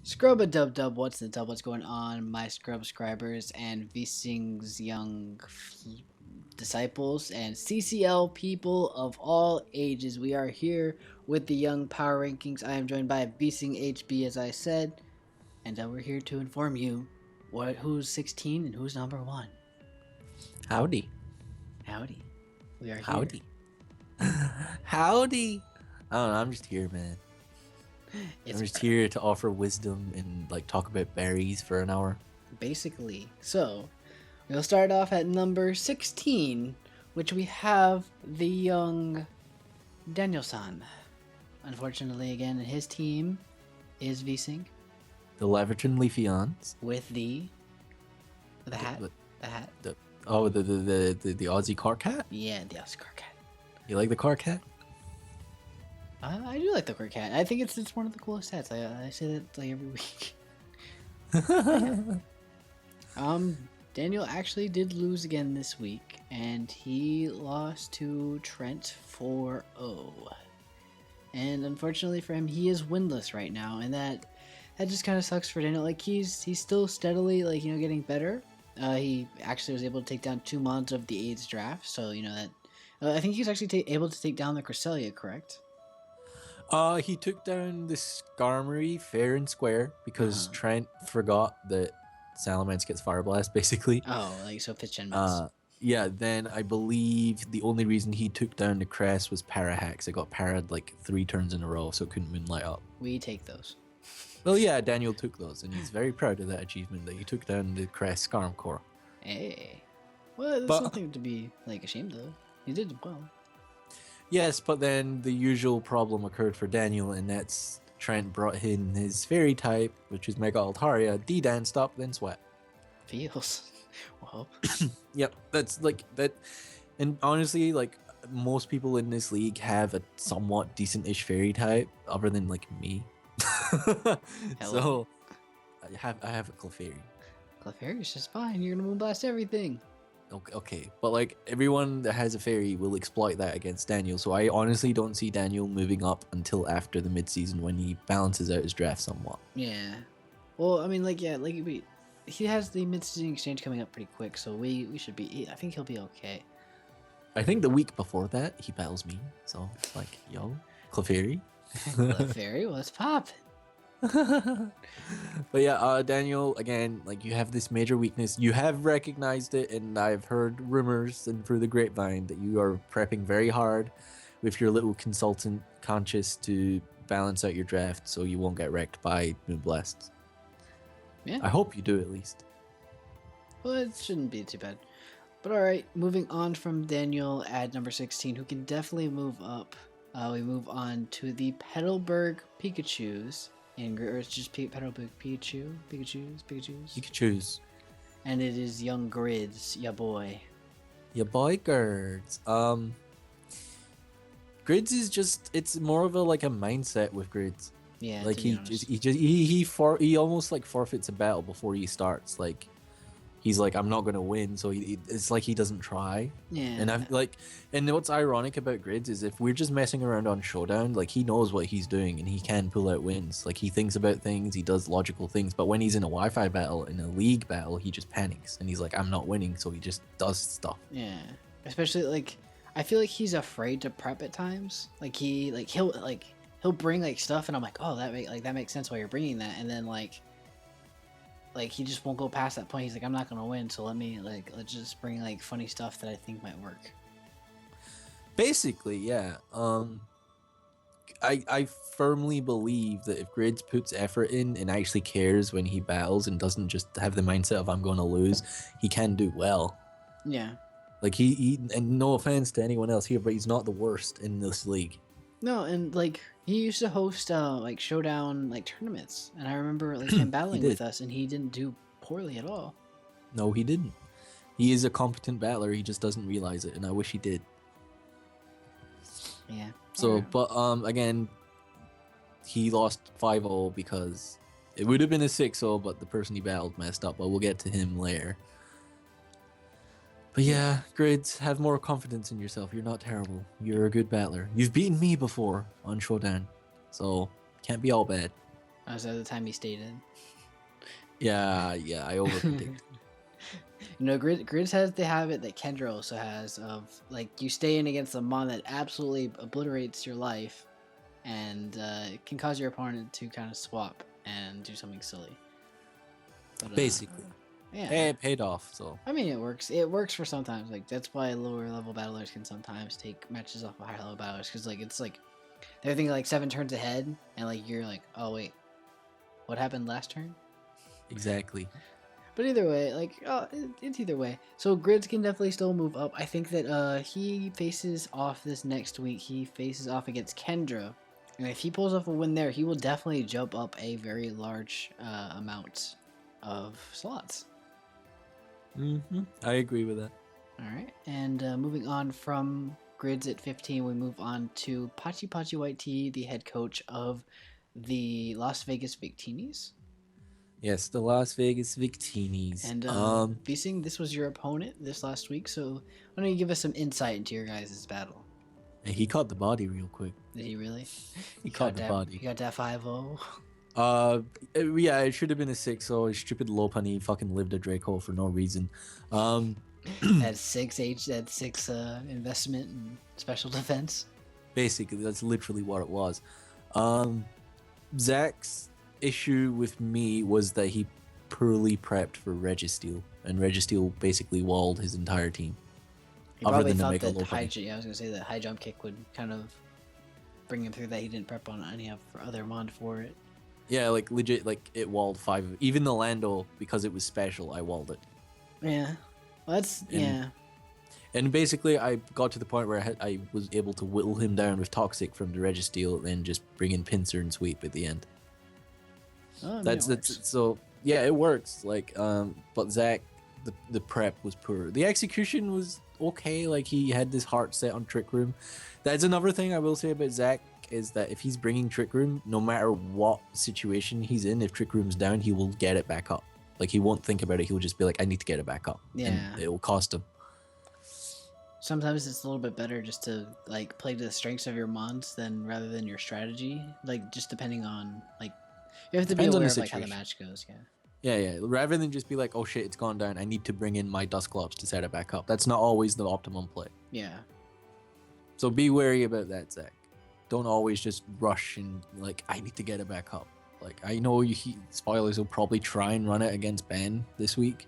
Scrub a dub dub, what's the dub? What's going on, my scrub scribers and Weezings young disciples and CCL people of all ages? We are here with the young power rankings. I am joined by Weezing HB, as I said, and we're here to inform you who's 16 and who's number 1. Howdy. Howdy. We are here. Howdy. Howdy. I don't know, I'm just here, man. I'm just here to offer wisdom and like talk about berries for an hour. Basically. So, we'll start off at number 16, which we have the young Daniel-san. Unfortunately, again, his team is Weezing. The Laverton Leafeons. With the hat. The hat. The Aussie car cat? Yeah, the Aussie car cat. You like the car cat? I do like the car cat. I think it's one of the coolest hats. I say that like every week. Daniel actually did lose again this week, and he lost to Trent 4-0. And unfortunately for him, he is winless right now, and that just kind of sucks for Daniel. Like he's still steadily getting better. He actually was able to take down 2 mods of the AIDS draft, so that I think he's actually able to take down the Cresselia, correct? He took down the Skarmory fair and square because Trent forgot that Salamence gets Fire Blast, basically. Oh, so 5th gen mods. Yeah, then I believe the only reason he took down the Crest was Parahax. It got parried like 3 turns in a row, so it couldn't Moonlight up. We take those. Well, yeah, Daniel took those, and he's very proud of that achievement that he took down the Crest Skarmcore. Hey. Well, there's nothing to be ashamed of. He did well. Yes, but then the usual problem occurred for Daniel, and that's Trent brought in his fairy type, which is Mega Altaria, D-Danced up, then Sweat. Feels. Well. Yep, that's like that. And honestly, like most people in this league have a somewhat decent-ish fairy type, other than like me. So I have a Clefairy. Clefairy's just fine. You're gonna Moonblast everything. Okay, but like everyone that has a fairy will exploit that against Daniel, so I honestly don't see Daniel moving up until after the mid-season when he balances out his draft somewhat. Yeah. Well, I mean, he has the mid-season exchange coming up pretty quick, so we should be. I think he'll be okay. I think the week before that he battles me, so like, yo, Clefairy. Clefairy, what's poppin'? But yeah, Daniel, again, like you have this major weakness. You have recognized it, and I've heard rumors and through the grapevine that you are prepping very hard with your little consultant conscious to balance out your draft so you won't get wrecked by Moonblasts. Yeah. I hope you do at least. Well, it shouldn't be too bad. But alright, moving on from Daniel at number 16, who can definitely move up. We move on to the Petalburg Pikachus. Or it's just Petalburg Pikachus. And it is young Grids, ya boy. Ya boy Grids. Grids is just, it's more of a mindset with Grids. Yeah. Like he almost like forfeits a battle before he starts. Like he's like, I'm not gonna win, so it's like he doesn't try. Yeah. And what's ironic about Grids is if we're just messing around on Showdown, like he knows what he's doing and he can pull out wins. Like he thinks about things, he does logical things, but when he's in a Wi-Fi battle, in a league battle, he just panics and he's like, I'm not winning, so he just does stuff. Yeah. Especially I feel like he's afraid to prep at times. He'll bring stuff and I'm like, oh, that makes sense why you're bringing that, and then he just won't go past that point. He's like, I'm not gonna win, so let's just bring funny stuff that I think might work. Basically, yeah. I firmly believe that if Grids puts effort in and actually cares when he battles and doesn't just have the mindset of I'm gonna lose, he can do well. Yeah. Like he and no offense to anyone else here, but he's not the worst in this league. No, and he used to host Showdown tournaments, and I remember him battling with us, and he didn't do poorly at all. No, he didn't. He is a competent battler. He just doesn't realize it, and I wish he did. Yeah. So, but again, he lost 5-0 because it would have been a 6-0, but the person he battled messed up. But we'll get to him later. But yeah, Grids, have more confidence in yourself. You're not terrible. You're a good battler. You've beaten me before on Showdown, so can't be all bad. As at the time he stayed in. Yeah, I overpredict. Grids has the habit that Kendra also has of, like, you stay in against a mon that absolutely obliterates your life, and it can cause your opponent to kind of swap and do something silly. But, Basically. yeah. It paid off, so. I mean, it works. It works for sometimes. Like, that's why lower level battlers can sometimes take matches off of higher level battlers, because, like, it's like they're thinking like 7 turns ahead, and like you're like, oh wait, what happened last turn? Exactly. But either way, like, it's either way. So Grids can definitely still move up. I think that he faces off this next week. He faces off against Kendra, and if he pulls off a win there, he will definitely jump up a very large amount of slots. I agree with that. All right, and moving on from Grids at 15, we move on to Pachi White Tea, the head coach of the Las Vegas Victinis. Yes, the Las Vegas Victinis. And Weezing, this was your opponent this last week, so why don't you give us some insight into your guys' battle? And he caught the body real quick. Did he really? He caught the body. He got that 5-0. Yeah, it should have been a 6-0. Stupid Lopunny fucking lived a Draco for no reason. Had 6 investment and special defense. Basically, that's literally what it was. Zach's issue with me was that he poorly prepped for Registeel, and Registeel basically walled his entire team. He probably thought that high jump kick would kind of bring him through that. He didn't prep on any other mod for it. Yeah, like legit, like it walled 5. Even the Lando, because it was special, I walled it. Yeah, well, yeah. And basically, I got to the point where I was able to whittle him down with Toxic from the Registeel, and then just bring in Pincer and Sweep at the end. Oh, that's so yeah, it works. Like, but Zach, the prep was poor. The execution was okay. Like, he had this heart set on Trick Room. That's another thing I will say about Zach, is that if he's bringing Trick Room, no matter what situation he's in, if Trick Room's down, he will get it back up. Like, he won't think about it. He'll just be like, I need to get it back up. Yeah. And it will cost him. Sometimes it's a little bit better just to, like, play to the strengths of your mons rather than your strategy. Like, just depending on, like, you have to be aware of, like, how the match goes, yeah. Yeah. Rather than just be like, oh shit, it's gone down, I need to bring in my Dusclops to set it back up. That's not always the optimum play. Yeah. So be wary about that, Zach. Don't always just rush and, like, I need to get it back up. Like, I know spoilers will probably try and run it against Ben this week,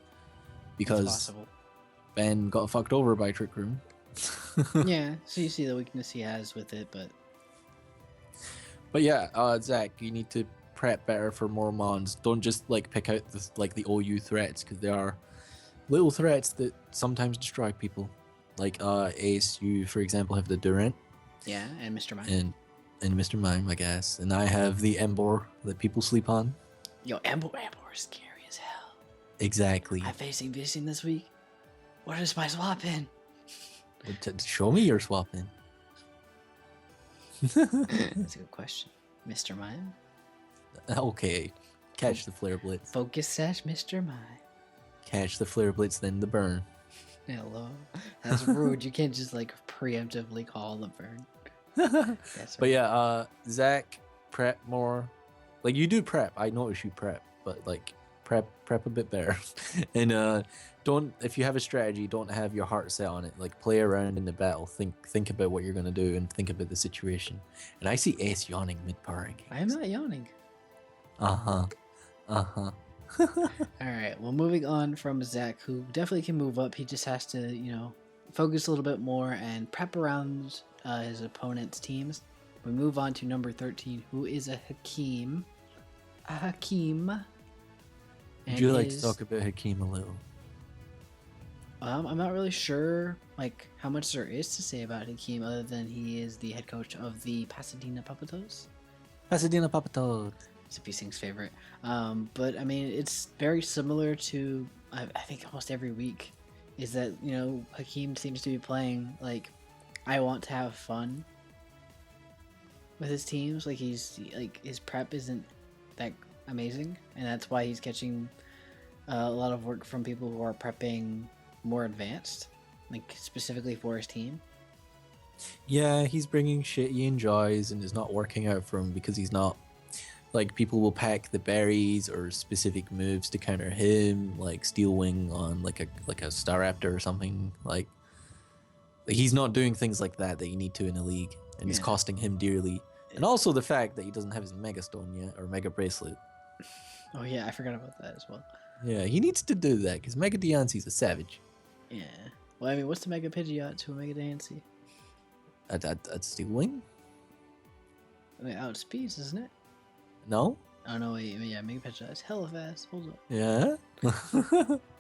because Ben got fucked over by Trick Room. Yeah, so you see the weakness he has with it, but yeah, Zach, you need to prep better for more mons. Don't just, like, pick out the OU threats, because they are little threats that sometimes destroy people. Like, Ace, you for example have the Durant. Yeah, and Mr. Mime. And Mr. Mime, I guess. And I have the Embor that people sleep on. Yo, Embor is scary as hell. Exactly. I'm facing Weezing this week. What is my swap in? Show me your swap in. That's a good question. Mr. Mime? Okay. Catch the Flare Blitz. Focus Sash, Mr. Mime. Catch the Flare Blitz, then the burn. Hello. That's rude. You can't just, like, preemptively call the burn. But yeah, Zach, prep more. Like, you do prep. I notice you prep, but, like, prep a bit better. And don't, if you have a strategy, don't have your heart set on it. Like, play around in the battle. Think about what you're gonna do and think about the situation. And I see Ace yawning mid-purring. I am not yawning. All right, well, moving on from Zach, who definitely can move up. He just has to, focus a little bit more and prep around his opponent's teams. We move on to number 13, who is a Hakeem. Would you like to talk about Hakeem a little? I'm not really sure, like, how much there is to say about Hakeem, other than he is the head coach of the Pasadena Palpitoads. It's a Weezing's favorite. But I mean, it's very similar to, I think, almost every week. Is that, Hakeem seems to be playing, like, I want to have fun with his teams. Like, his prep isn't that amazing, and that's why he's catching a lot of work from people who are prepping more advanced, like, specifically for his team. Yeah, he's bringing shit he enjoys, and it's not working out for him because he's not like people will pack the berries or specific moves to counter him, like Steel Wing on like a Staraptor or something. Like he's not doing things like that you need to in a league, and it's costing him dearly. And also the fact that he doesn't have his Mega Stone yet or Mega Bracelet. Oh yeah, I forgot about that as well. Yeah, he needs to do that because Mega Diancie's a savage. Yeah. Well, I mean, what's the Mega Pidgeot to a Mega Diancie? At Steel Wing? I mean, outspeeds, isn't it? No? Oh no, wait, yeah, Mega Pidgeot is hella fast. Hold up. Yeah?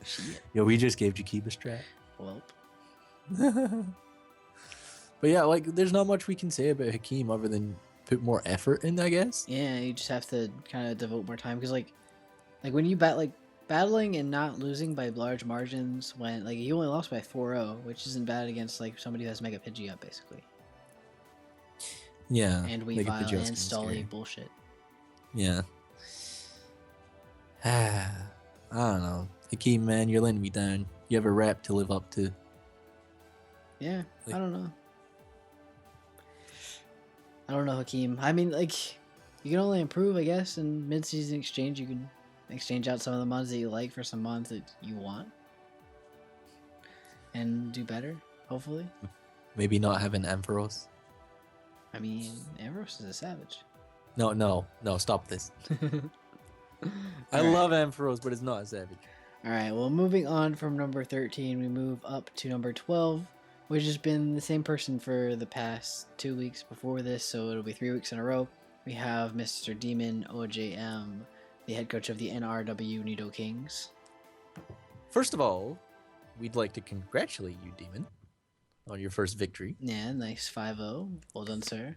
Shit. Yo, we just gave Jakiba strat. Well. But yeah, like, there's not much we can say about Hakeem other than put more effort in, I guess. Yeah, you just have to kind of devote more time because, like when you battling and not losing by large margins, when like you only lost by 4-0, which isn't bad against like somebody who has Mega Pidgeot basically. Yeah. And Weavile and Stolly bullshit. Yeah. I don't know. Hakeem, man, you're letting me down. You have a rap to live up to. Yeah, I don't know. Hakeem. I mean, like, you can only improve, I guess, in mid-season exchange. You can exchange out some of the mods that you like for some mods that you want. And do better, hopefully. Maybe not have an Ampharos. I mean, Ambrose is a savage. No, stop this. I love Ampharos, but it's not a savage. Alright, well, moving on from number 13, we move up to number 12, which has been the same person for the past 2 weeks before this, so it'll be 3 weeks in a row. We have Mr. Demon OJM, the head coach of the NRW Nidokings. First of all, we'd like to congratulate you, Demon, on your first victory. Yeah, nice 5-0. Well done, sir.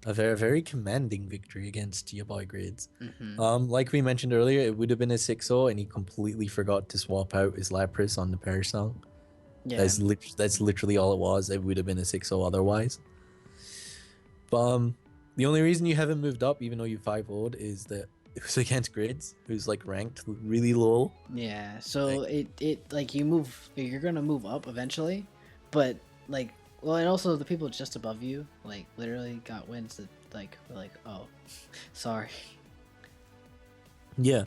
A very, very commanding victory against your boy Grades. Mm-hmm. Like we mentioned earlier, it would have been a 6-0, and he completely forgot to swap out his Lapras on the Parasong. Yeah. That's literally all it was. It would have been a 6-0 otherwise. But the only reason you haven't moved up, even though you 5-0'd, is that it was against Grids, who's like ranked really low. Yeah, so it like you're gonna move up eventually, but like, well, and also the people just above you like literally got wins that like were like, oh, sorry. Yeah,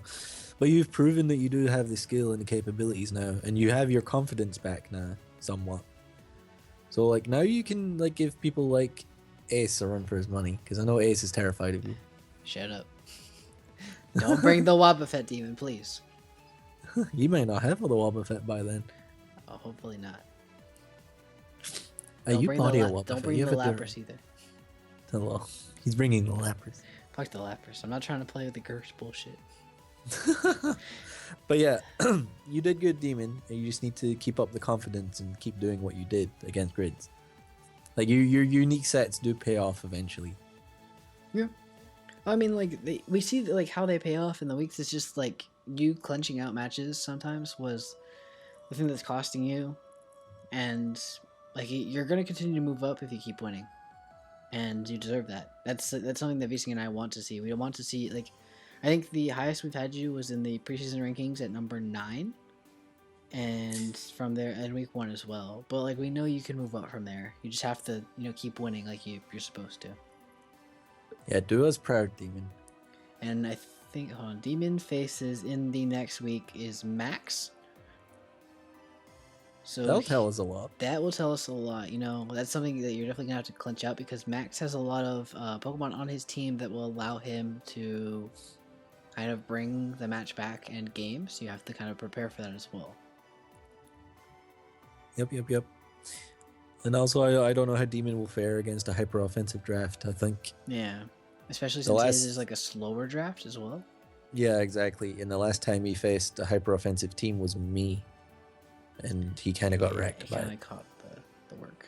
but you've proven that you do have the skill and the capabilities now, and you have your confidence back now, somewhat. So like now you can like give people like Ace a run for his money, because I know Ace is terrified of you. Shut up. Don't bring the Wobbuffet Demon, please. You may not have all the Wobbuffet by then. Oh, hopefully not. You bought a Wobbuffet. Don't bring the Lapras either. Hello. He's bringing the Lapras. Fuck the Lapras. I'm not trying to play with the Gersh bullshit. But yeah, you did good, Demon, and you just need to keep up the confidence and keep doing what you did against Grids. Like your unique sets do pay off eventually. Yeah. I mean, like we see like how they pay off in the weeks. It's just like you clenching out matches sometimes was the thing that's costing you, and like you're gonna continue to move up if you keep winning, and you deserve that. That's something that VC and I want to see. We want to see like, I think the highest we've had you was in the preseason rankings at number 9, and from there at week 1 as well. But like we know you can move up from there. You just have to keep winning like you're supposed to. Yeah, do us proud, Demon. And I think, hold on, Demon faces in the next week is Max. So that'll tell us a lot. That will tell us a lot. That's something that you're definitely going to have to clinch out, because Max has a lot of Pokemon on his team that will allow him to kind of bring the match back and game. So you have to kind of prepare for that as well. Yep. And also, I don't know how Demon will fare against a hyper-offensive draft, I think. Yeah. Especially since his is like a slower draft as well. Yeah, exactly. And the last time he faced a hyper-offensive team was me. And he kind of got wrecked by it. He kind of caught the work.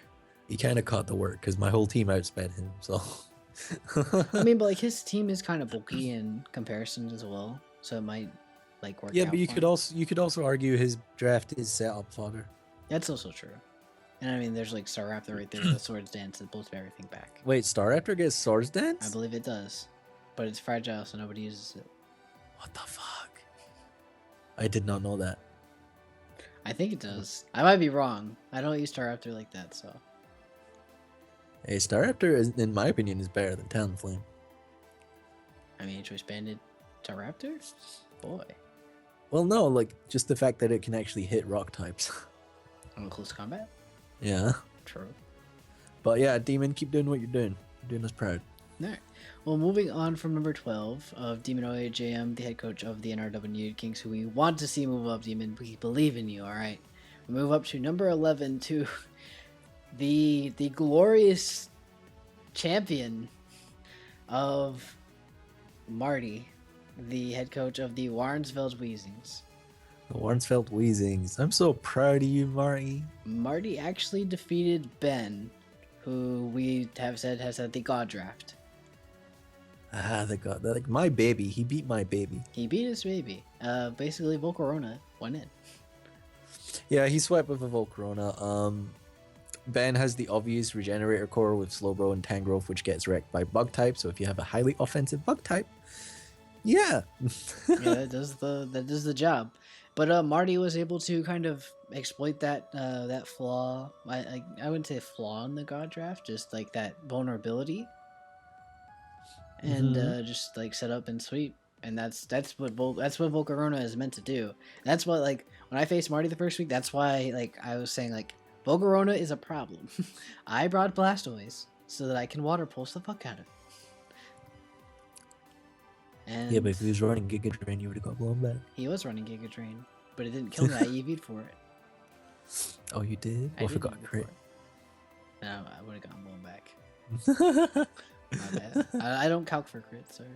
He kind of caught the work, because my whole team outsped him, so... I mean, but like his team is kind of bulky in comparison as well. So it might like work out. Yeah, but you could also argue his draft is set up fodder. That's also true. And I mean, there's like Staraptor right there with the Swords Dance that pulls everything back. Wait, Staraptor gets Swords Dance? I believe it does. But it's fragile, so nobody uses it. What the fuck? I did not know that. I think it does. I might be wrong. I don't use Staraptor like that, so. Hey, Staraptor, in my opinion, is better than Talonflame. I mean, Choice Banded to Raptor? Boy. Well, no, like just the fact that it can actually hit rock types. On close combat? Yeah. True. But yeah, Demon, keep doing what you're doing. You're doing us proud. Alright. Well, moving on from number 12 of Demonoid JM, the head coach of the NRW Nidokings, who we want to see move up, Demon. We believe in you, alright? We move up to number 11 to the glorious champion of Marty, the head coach of the Warnsveld Weezings. The Warnsveld Weezings. I'm so proud of you, Marty. Marty actually defeated Ben, who we have said has had the God Draft. The God, like my baby. He beat my baby. He beat his baby. Basically, Volcarona went in. Yeah, he swept with a Volcarona. Ben has the obvious Regenerator core with Slowbro and Tangrowth, which gets wrecked by Bug type. So if you have a highly offensive Bug type, yeah, that does the job. But Marty was able to kind of exploit that that flaw. I wouldn't say flaw in the God Draft, just like that vulnerability, and just like set up and sweep. And that's what Volcarona is meant to do. That's what, like, when I faced Marty the first week, that's why, like, I was saying, like, Volcarona is a problem. I brought Blastoise so that I can Water Pulse the fuck out of it. And yeah, but if he was running Giga Drain, you would have got blown back. he was running Giga Drain, but it didn't kill me. I EV'd for it. Oh, you did? I I did forgot EV for crit. it. No, I would have gotten blown back. My bad. I don't calc for crits, alright?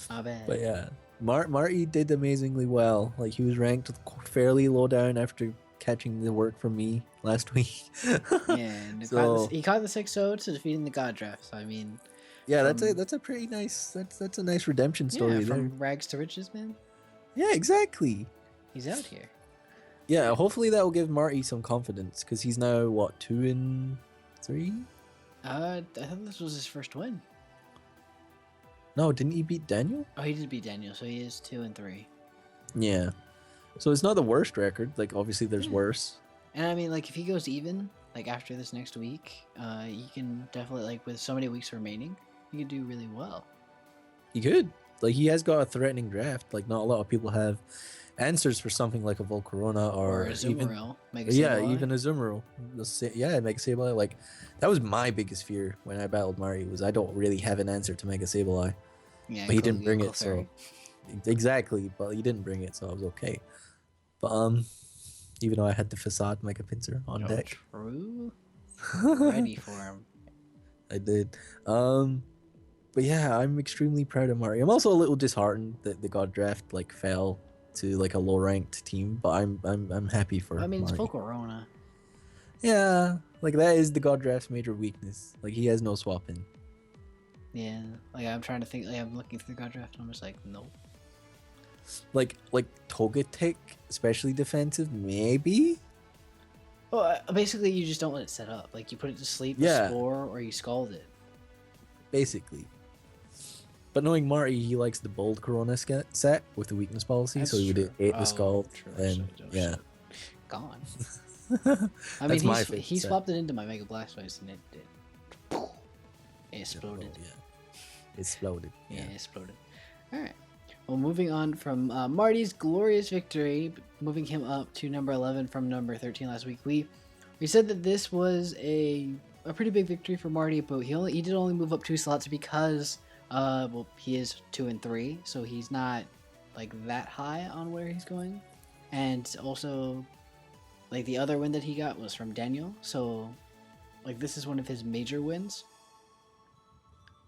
My bad. But yeah, Marty did amazingly well. Like, he was ranked fairly low down after catching the work from me last week. Yeah, and So- he caught the 6-0 to defeating the God Draft. So I mean, Yeah, From- that's a pretty nice that's a nice redemption story yeah, there. from rags to riches, man. Yeah, exactly. He's out here. Yeah, hopefully that will give Marty some confidence because he's now what 2-3. I thought this was his first win. No, didn't he beat Daniel? Oh, he did beat Daniel, so he is 2-3. Yeah. So it's not the worst record. Like, obviously there's Yeah. worse. And I mean, like, if he goes even, like after this next week, he can definitely, like, with so many weeks remaining, he could do really well. He could. Like, he has got a threatening draft. Like, not a lot of people have answers for something like a Volcarona or a even Zumarill, Mega yeah, Sableye. even a Zumarill. Yeah, Mega Sableye. Like, that was my biggest fear when I battled Marty, was I don't really have an answer to Mega Sableye. Yeah, But he didn't bring it, Clefairy. so exactly. But he didn't bring it, so I was okay. But even though I had the Facade Mega Pinsir on Oh, deck, true. Ready for him. I did. But yeah, I'm extremely proud of Marty. I'm also a little disheartened that the God Draft like fell to like a low ranked team, but I'm happy for I mean, it's Marty. Volcarona. Yeah, like that is the God Draft's major weakness. Like, he has no swapping. Yeah, like I'm trying to think. Like, I'm looking through the God Draft, and I'm just like, nope. Like Togetic, especially defensive, maybe. Well, basically, you just don't let it set up. Like, you put it to sleep, Yeah. Spore, or you scald it. Basically. But knowing Marty, he likes the bold Corona set with the weakness policy, so he would hit the Scald, and yeah. Gone. I That's mean, my he favorite set. swapped it into my Mega Blastoise, and it exploded. Yeah. It exploded. Yeah, Yeah. it exploded. All right. Well, moving on from Marty's glorious victory, moving him up to number 11 from number 13 last week. We said that this was a pretty big victory for Marty, but he did only move up 2 slots because well, he is 2-3, so he's not like that high on where he's going. And also, like, the other win that he got was from Daniel, so like this is one of his major wins.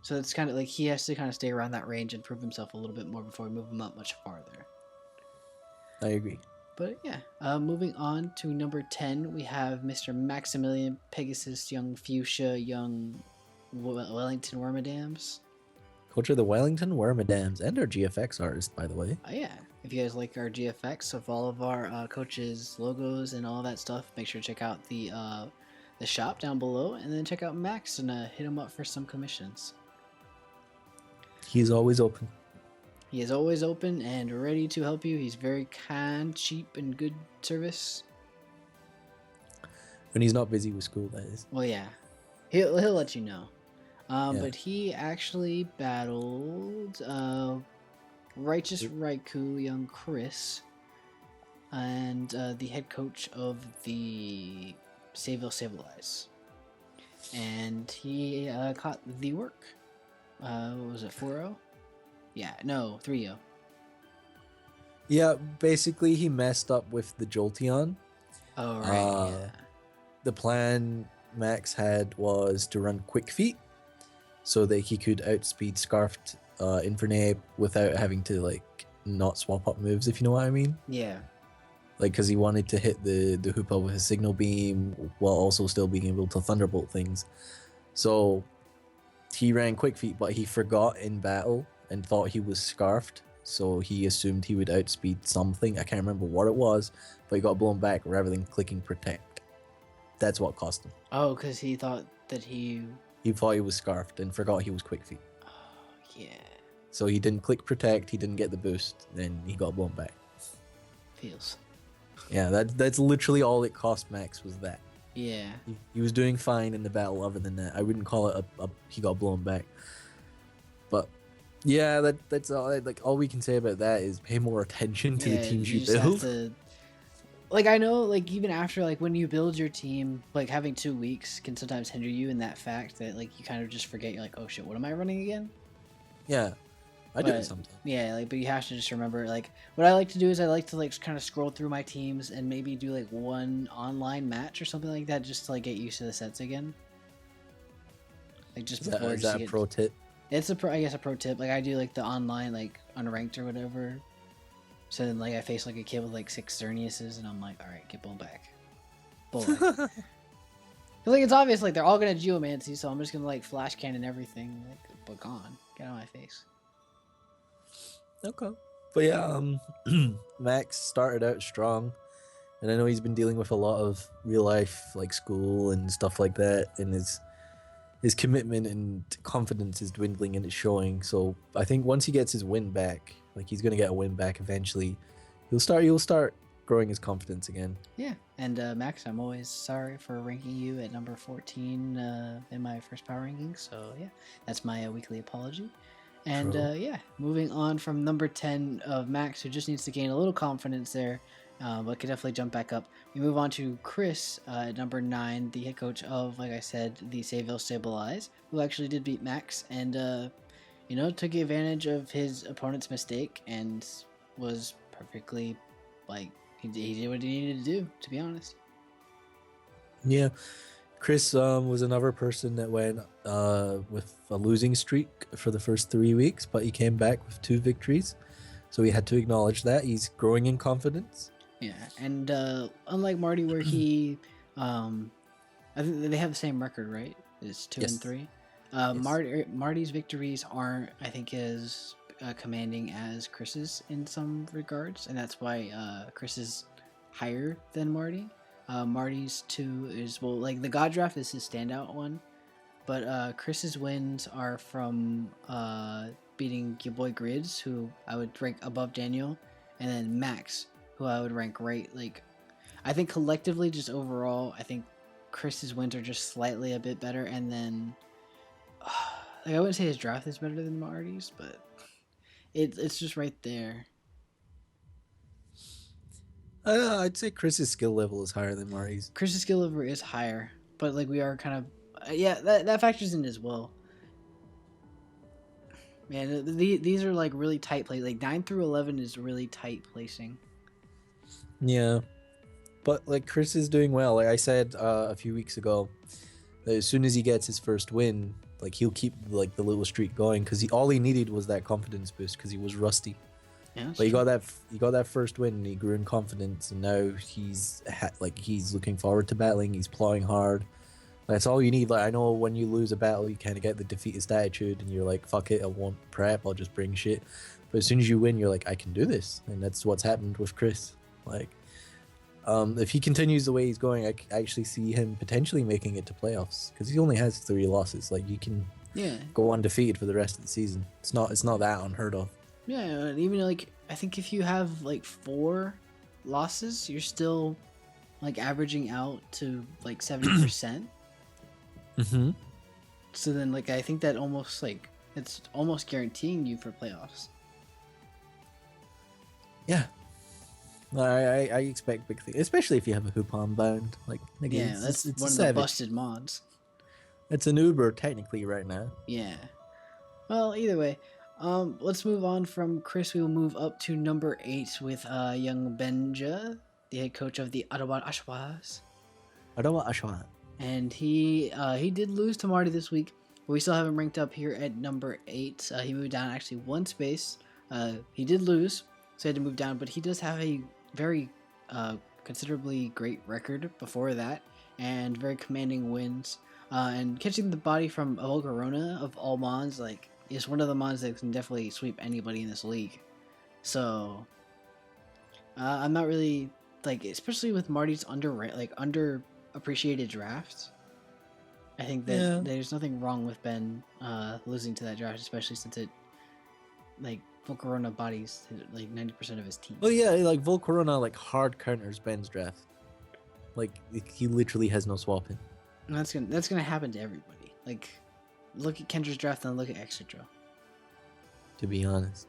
So it's kind of like he has to kind of stay around that range and prove himself a little bit more before we move him up much farther. I agree. But yeah, moving on to number 10, we have Mr. Maximilian Pegasus, young Fuchsia, young Wellington Wormadams. Coach of the Wellington Wormadams and our GFX artist, by the way. Yeah, if you guys like our GFX of all of our coaches' logos and all that stuff, make sure to check out the shop down below, and then check out Max and hit him up for some commissions. He's always open. He is always open and ready to help you. He's very kind, cheap, and good service. When he's not busy with school, that is. Well, yeah, he'll let you know. Yeah. But he actually battled Righteous Raikou, young Chris, and the head coach of the Sayville Sableyes. And he caught the work. What was it, 4-0? Yeah, no, 3-0. Yeah, basically he messed up with the Jolteon. Oh, right, yeah. The plan Max had was to run Quick Feet so that he could outspeed Scarfed Infernape without having to, like, not swap up moves, if you know what I mean. Yeah. Like, because he wanted to hit the Hoopa with his Signal Beam while also still being able to Thunderbolt things. So he ran Quick Feet, but he forgot in battle and thought he was Scarfed. So he assumed he would outspeed something. I can't remember what it was, but he got blown back rather than clicking Protect. That's what cost him. Oh, because he thought that he... He thought he was Scarfed and forgot he was Quick Feet. Oh, yeah. So he didn't click Protect, he didn't get the boost, then he got blown back. Feels. Yeah, that's literally all it cost Max was that. Yeah. He was doing fine in the battle other than that. I wouldn't call it a he got blown back. But yeah, that's all. Like, all we can say about that is pay more attention to the teams you build. Like, I know, like, even after, like, when you build your team, like, having 2 weeks can sometimes hinder you in that fact that, like, you kind of just forget. You're like, oh shit, what am I running again? Yeah, I do it sometimes. Yeah, like, but you have to just remember, like, what I like to do is I like to, like, kind of scroll through my teams and maybe do, like, one online match or something like that just to, like, get used to the sets again. Like, just before. Is that a pro tip? It's I guess a pro tip. Like, I do, like, the online, like, unranked or whatever. So then, like, I face, like, a kid with, like, 6 Xerneases, and I'm like, alright, get blown back. Like, it's obvious, like, they're all gonna Geomancy, so I'm just gonna, like, flash cannon everything. Like, but gone. Get out of my face. Okay. But yeah, Max started out strong, and I know he's been dealing with a lot of real life, like school and stuff like that, and his commitment and confidence is dwindling and it's showing. So I think once he gets his win back, like he's gonna get a win back eventually, he'll start growing his confidence again. Yeah, and Max, I'm always sorry for ranking you at number 14 in my first power ranking. So yeah, that's my weekly apology. And yeah, moving on from number 10 of Max, who just needs to gain a little confidence there, but can definitely jump back up. We move on to Chris at number 9, the head coach of, like I said, the Sayville Sableyes, who actually did beat Max and, you know, took advantage of his opponent's mistake and was perfectly, like, he did what he needed to do, to be honest. Yeah. Chris was another person that went with a losing streak for the first 3 weeks, but he came back with 2 victories. So we had to acknowledge that. He's growing in confidence. Yeah, and unlike Marty, where he, I think they have the same record, right? It's 2 and 3. Yes. Marty's victories aren't, I think, as commanding as Chris's in some regards, and that's why Chris is higher than Marty. Marty's 2 is, well, like, the God Draft is his standout one, but Chris's wins are from beating your boy Grids, who I would rank above Daniel, and then Max, who I would rank right, like, I think collectively, just overall, I think Chris's wins are just slightly a bit better, and then, like, I wouldn't say his draft is better than Marty's, but it's just right there. I'd say Chris's skill level is higher than Marty's. Chris's skill level is higher, but, like, we are kind of, yeah, that factors in as well. Man, these are, like, really tight play. Like, 9 through 11 is really tight placing. Yeah, but, like, Chris is doing well. Like I said a few weeks ago, that as soon as he gets his first win, like, he'll keep, like, the little streak going, because all he needed was that confidence boost, because he was rusty. Yeah, but he got that first win, and he grew in confidence, and now he's looking forward to battling. He's plowing hard. That's all you need. Like, I know when you lose a battle, you kind of get the defeatist attitude, and you're like, "Fuck it, I won't prep. I'll just bring shit." But as soon as you win, you're like, "I can do this," and that's what's happened with Chris. Like, if he continues the way he's going, I actually see him potentially making it to playoffs, because he only has 3 losses. Like, you can go undefeated for the rest of the season. It's not that unheard of. Yeah, and even, like, I think if you have, like, 4 losses, you're still, like, averaging out to, like, 70%. Mm-hmm. So then, like, I think that almost, like, it's almost guaranteeing you for playoffs. Yeah. I expect big things, especially if you have a Hoopon bound. Like, Yeah, that's it's one a of the savage. busted mods. It's an Uber technically right now. Yeah. Well, either way, let's move on from Chris. We will move up to number 8 with young Benja, the head coach of the Ottawa Oshawotts. Ottawa Oshawott. And he did lose to Marty this week, but we still have him ranked up here at number 8. He moved down actually one space. He did lose, so he had to move down, but he does have a very considerably great record before that, and very commanding wins. And catching the body from Volcarona of all mons, like, is one of the mons that can definitely sweep anybody in this league. So I'm not really, like, especially with Marty's underappreciated draft. I think that there's nothing wrong with Ben losing to that draft, especially since it, like, Volcarona bodies like 90% of his team. Well, yeah, like Volcarona like hard counters Ben's draft. Like he literally has no swapping. And that's gonna happen to everybody. Like, look at Kendra's draft and look at Extra. To be honest,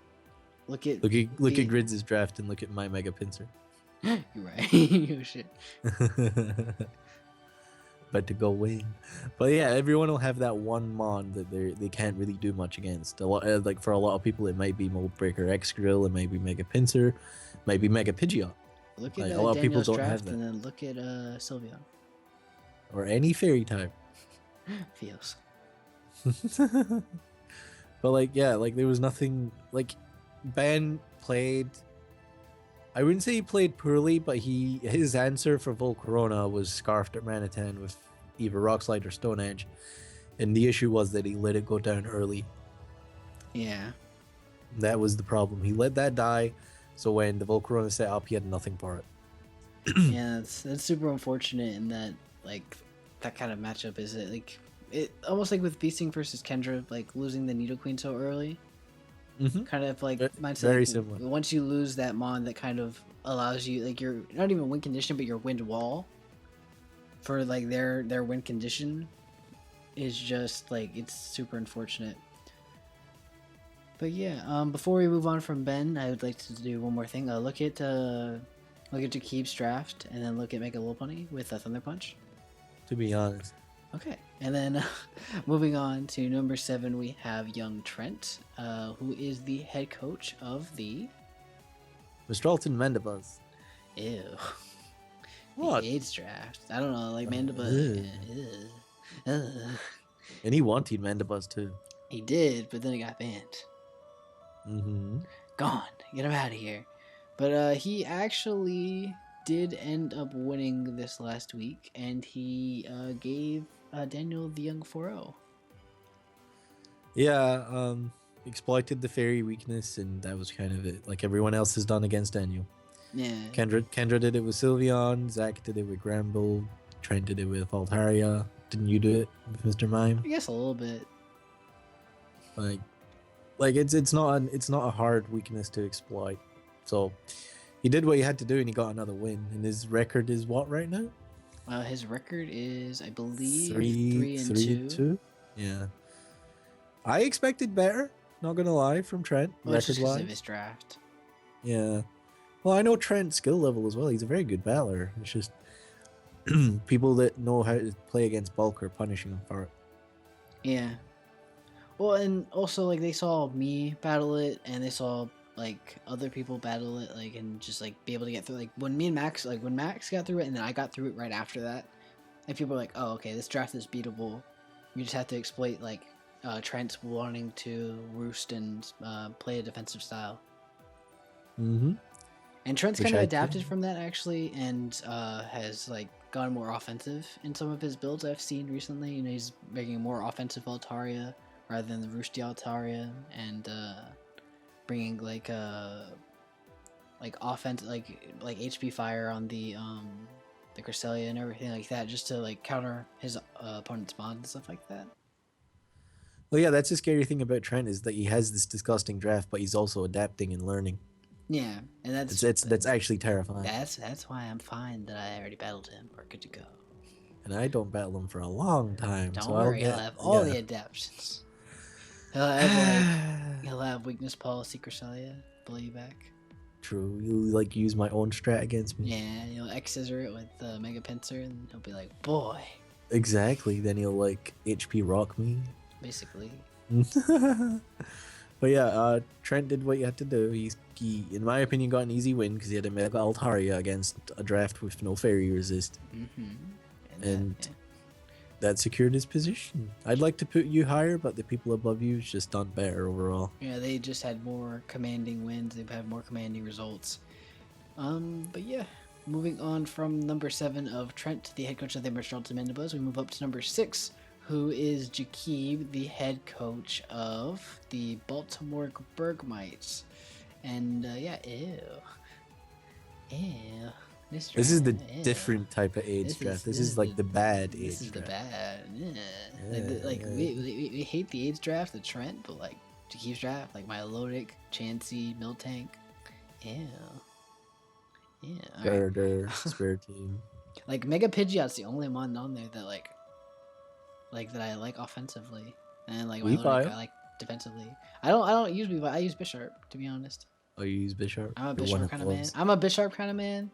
look at Grids' draft and look at my Mega Pincer. You're right. Oh shit. But to go win. But yeah, everyone will have that one mon that they can't really do much against. A lot, like for a lot of people, it might be Mold Breaker Excadrill, it might be Mega Pincer, maybe Mega Pidgeot. Look at a lot of people don't draft have that. And then look at Sylveon. Or any fairy type. Feels. But like, yeah, like there was nothing like Ben played. I wouldn't say he played poorly, but his answer for Volcarona was Scarfed at Ranitan with either Rock Slide or Stone Edge, and the issue was that he let it go down early. Yeah, that was the problem. He let that die, so when the Volcarona set up, he had nothing for it. Yeah, that's super unfortunate in that, like, that kind of matchup is it almost like with Beasting versus Kendra, like losing the Nidoqueen so early. Mm-hmm. Kind of like mindset. Very like, similar. Once you lose that mon, that kind of allows you, like, you're not even win condition, but your wind wall for like their win condition is just like, it's super unfortunate. But yeah, before we move on from Ben, I would like to do one more thing. Look at Jakeeb's draft, and then look at Mega Lopunny with a Thunder Punch. To be honest. Okay, and then moving on to number 7, we have young Trent, who is the head coach of the Mistralton Mandibuzz. Ew. What? The AIDS draft. I don't know, like Mandibuzz. And he wanted Mandibuzz too. He did, but then it got banned. Mm-hmm. Gone. Get him out of here. But he actually did end up winning this last week, and he gave Daniel the young 4-0. Yeah, exploited the fairy weakness, and that was kind of it. Like everyone else has done against Daniel. Yeah. Kendra did it with Sylveon, Zach did it with Gramble, Trent did it with Altaria. Didn't you do it with Mr. Mime? I guess a little bit. Like it's not a hard weakness to exploit. So he did what he had to do, and he got another win. And his record is what right now? His record is, I believe, 3-2. Yeah. I expected better. Not gonna lie, from Trent. Well, it's just 'cause record-wise. of his draft. Yeah. Well, I know Trent's skill level as well. He's a very good battler. It's just people that know how to play against bulk are punishing him for it. Yeah. Well, and also, like, they saw me battle it, and they saw, like, other people battle it, like, and just, like, be able to get through. Like, when Max got through it, and then I got through it right after that, like, people were like, oh, okay, this draft is beatable. You just have to exploit, like, Trent's wanting to roost and play a defensive style. Mm-hmm. And Trent's kind of adapted from that, actually, and has, like, gone more offensive in some of his builds I've seen recently. You know, he's making a more offensive Altaria rather than the roosty Altaria, and bringing like offense, like HP fire on the Cresselia and everything like that, just to like counter his opponent's mod and stuff like that. Well, yeah, that's the scary thing about Trent is that he has this disgusting draft, but he's also adapting and learning. Yeah, and that's actually terrifying. That's why I'm fine that I already battled him. We're good to go. and I don't battle him for a long time. Don't so worry, he'll have all the adaptions. He'll have weakness policy, Cresselia, blow you back. True, you like use my own strat against me. Yeah, you'll X-scissor it with Mega Pincer, and he'll be like, boy. Exactly. Then he'll like HP rock me. Basically. But yeah, Trent did what you had to do. He, in my opinion, got an easy win because he had a Mega Altaria against a draft with no Fairy Resist. And that secured his position. I'd like to put you higher, but the people above you just done better overall. Yeah, they just had more commanding wins. They've had more commanding results. But yeah, moving on from number 7 of Trent, the head coach of the Mistralton Mandibuzz, we move up to number 6, who is Hakeem, the head coach of the Baltimore Bergmites. And yeah, ew. This is the different type of age draft. This is like the bad age draft. This is the bad. We hate the age draft of Trent, but like Hakeem's draft, like Milotic, Chansey, Miltank. Ew. Yeah. Garter, spare team. Like Mega Pidgeot's the only one on there that like that I like offensively, and like Milotic I like defensively. I don't use Weavile. I use Bisharp, to be honest. Oh, you use Bisharp? I'm a Bisharp kind of man. I'm a Bisharp kind of man.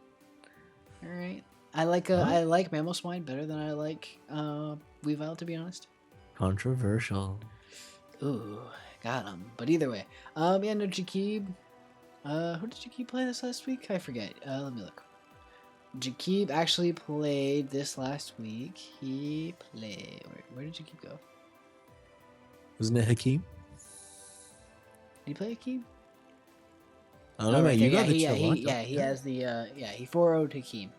All right. I like Mamoswine better than I like Weavile, to be honest. Controversial. Ooh, got him. But either way, yeah, no Hakeem. Who did Hakeem play this last week? I forget. Let me look. Hakeem actually played this last week. He played. Where did Hakeem go? Wasn't it Hakeem? Did he play Hakeem? I don't know, man. You got the he has the he 4-0'd Hakeem.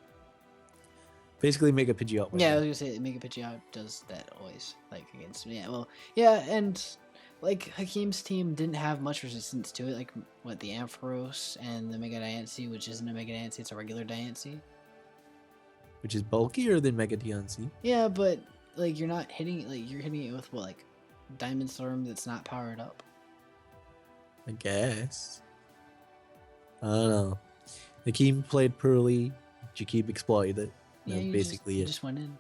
Basically, Mega Pidgeot. Yeah, I was gonna say Mega Pidgeot does that always, like against me. Yeah, well, yeah, and like Hakeem's team didn't have much resistance to it, like what the Ampharos and the Mega Diancie, which isn't a Mega Diancie, it's a regular Diancie. Which is bulkier than Mega Diancie. Yeah, but like you're not hitting it, like you're hitting it with what, like Diamond Storm that's not powered up. I guess. I don't know. Hakeem played poorly. Hakeem exploited it. Yeah, That's basically it. Just went in.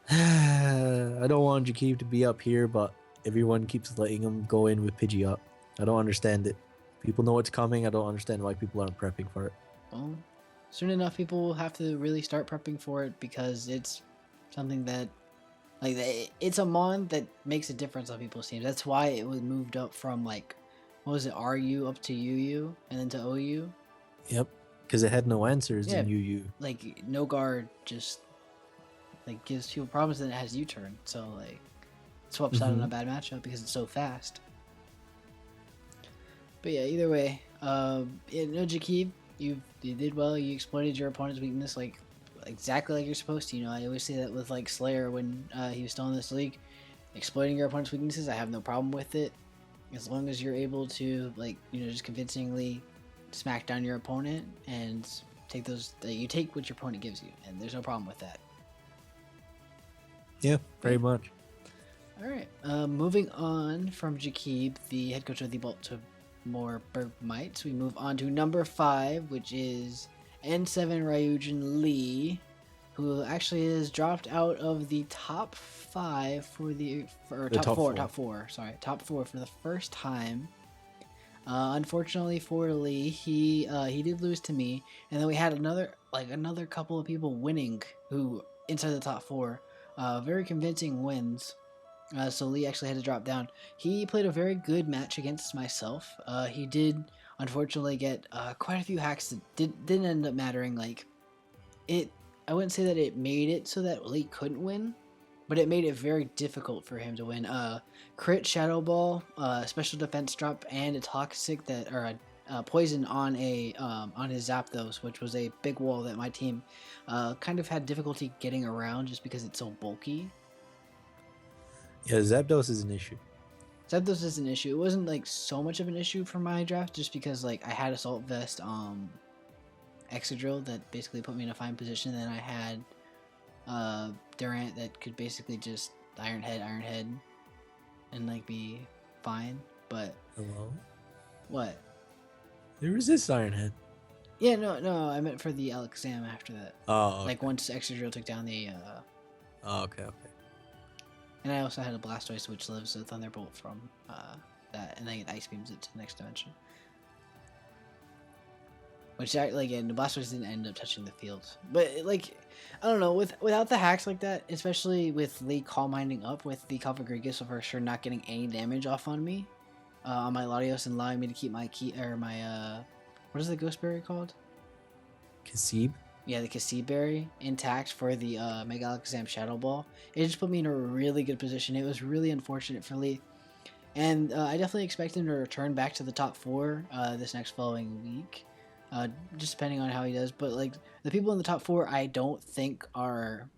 I don't want Hakeem to be up here, but everyone keeps letting him go in with Pidgeot. I don't understand it. People know it's coming. I don't understand why people aren't prepping for it. Well, soon enough, people will have to really start prepping for it because it's something that, like, it's a mon that makes a difference on people's teams. That's why it was moved up from, like, what was it, RU up to UU and then to OU? Yep, because it had no answers in UU. Like, no guard just, like, gives people problems and it has U-turn. So, like, swaps out in a bad matchup because it's so fast. But yeah, either way, no Hakeem, you did well. You exploited your opponent's weakness, like, exactly like you're supposed to. You know, I always say that with, like, Slayer when he was still in this league. Exploiting your opponent's weaknesses, I have no problem with it. As long as you're able to, like, you know, just convincingly smack down your opponent and take those, you take what your opponent gives you, and there's no problem with that. Yeah, very much. All right, moving on from Hakeem, the head coach of the Baltimore Bergmites, we move on to number 5, which is N7 Ryujin Lee, who actually has dropped out of the top 5 for top four for the first time. Unfortunately for Lee, he did lose to me, and then we had another couple of people winning who inside the top 4, very convincing wins. So Lee actually had to drop down. He played a very good match against myself. He did unfortunately get quite a few hacks that didn't end up mattering. Like, I wouldn't say that it made it so that Lee couldn't win, but it made it very difficult for him to win. Crit Shadow Ball, special defense drop, and a toxic a poison on his Zapdos, which was a big wall that my team kind of had difficulty getting around just because it's so bulky. Yeah, Zapdos is an issue. Zapdos is an issue. It wasn't like so much of an issue for my draft just because like I had Assault Vest, Excadrill that basically put me in a fine position. Then I had Durant that could basically just Iron Head, and like be fine. But hello, what? They resist Iron Head. Yeah, no, I meant for the Alakazam after that. Oh, okay. Like once Excadrill took down the. Oh, okay. And I also had a Blastoise which lives a Thunderbolt from that, and then it Ice Beams it to the next dimension. Which, like, and the Blastoise didn't end up touching the field. But, like, I don't know, without the hacks like that, especially with Lee Calm Minding up with the Calvagrigus for sure not getting any damage off on me, on my Latios, and allowing me to keep my what is the Ghost Berry called? Kasib? Yeah, the Kasib Berry intact for the Mega Alakazam Shadow Ball. It just put me in a really good position. It was really unfortunate for Lee. And I definitely expect him to return back to the top 4 this next following week. Just depending on how he does. But, like, the people in the top 4 I don't think are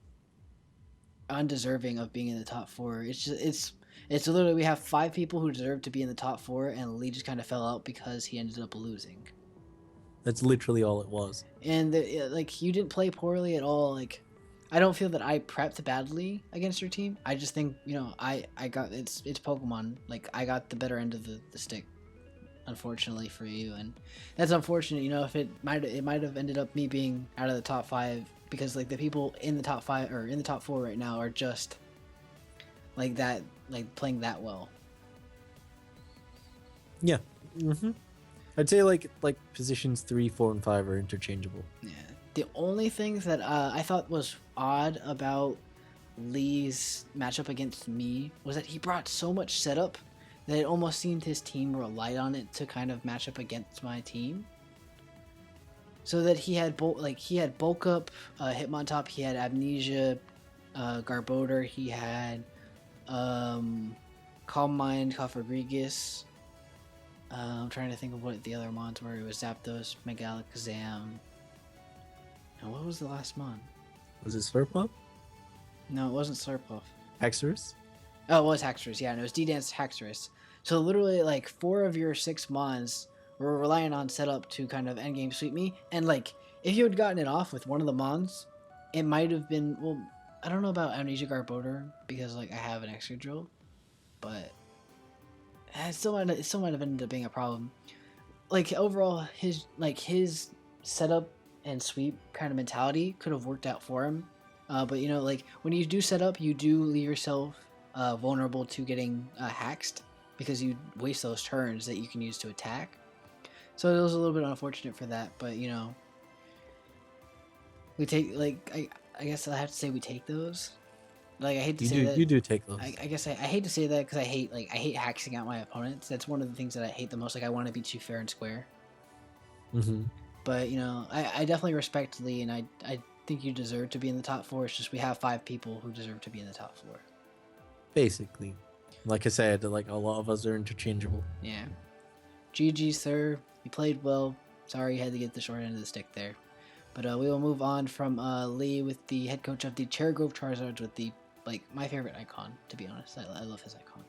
undeserving of being in the top 4. It's literally we have 5 people who deserve to be in the top 4, and Lee just kind of fell out because he ended up losing. That's literally all it was. And like, you didn't play poorly at all. Like, I don't feel that I prepped badly against your team. I just think, you know, I got it's Pokemon. Like, I got the better end of the stick, unfortunately for you, and that's unfortunate. You know, if it might have ended up me being out of the top 5, because like the people in the top 5 or in the top 4 right now are just like that, like playing that well. Yeah. Mm-hmm. I'd say like positions 3, 4, and 5 are interchangeable. Yeah. The only things that I thought was odd about Lee's matchup against me was that he brought so much setup that it almost seemed his team relied on it to kind of match up against my team. So that he had Bulk Up, Hitmontop, he had Amnesia, Garbodor, he had Calm Mind, Cofagrigus. I'm trying to think of what the other mons were. It was Zapdos, Mega Alakazam. And what was the last mon? Was it Slurpuff? No, it wasn't Slurpuff. Haxorus? Oh, it was Haxorus, yeah, and it was D-Dance Haxorus. So literally, like, 4 of your 6 mons were relying on setup to kind of endgame sweep me. And, like, if you had gotten it off with one of the mons, it might have been, well, I don't know about Amnesia Garbodor, because, like, I have an Excadrill, but it still might have ended up being a problem. Like, overall, his setup and sweep kind of mentality could have worked out for him. But, you know, like, when you do set up, you do leave yourself vulnerable to getting haxed, because you waste those turns that you can use to attack. So it was a little bit unfortunate for that, but, you know, we take, like, I guess I have to say we take those. Like, I hate to say that. You do take those. I guess I hate to say that because I hate haxing out my opponents. That's one of the things that I hate the most. Like, I want to be too fair and square. Mm-hmm. But, you know, I definitely respect Lee, and I think you deserve to be in the top 4. It's just we have 5 people who deserve to be in the top 4. Basically. Like I said, like, a lot of us are interchangeable. Yeah. GG, sir. You played well. Sorry you had to get the short end of the stick there. But we will move on from Lee with the head coach of the Cherrygrove Charizards with the, like, my favorite icon, to be honest. I love his icon.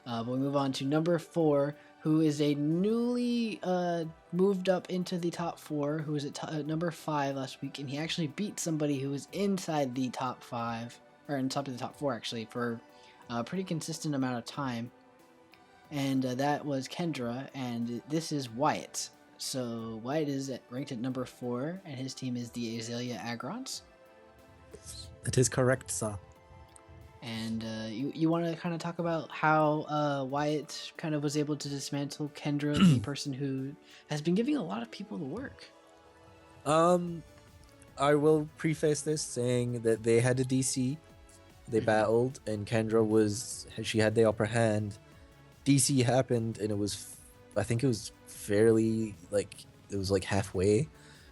But we move on to number 4, who is a newly moved up into the top 4, who was at number 5 last week, and he actually beat somebody who was inside the top 5, or in top of the top 4 actually, for a pretty consistent amount of time. And that was Kendra, and this is Wyatt. So Wyatt is ranked at number 4, and his team is the Azalea Aggrons. That is correct, sir. And you want to kind of talk about how Wyatt kind of was able to dismantle Kendra, the person who has been giving a lot of people the work. I will preface this saying that they had a DC. They battled, and she had the upper hand. DC happened, and I think it was fairly, like, it was like halfway.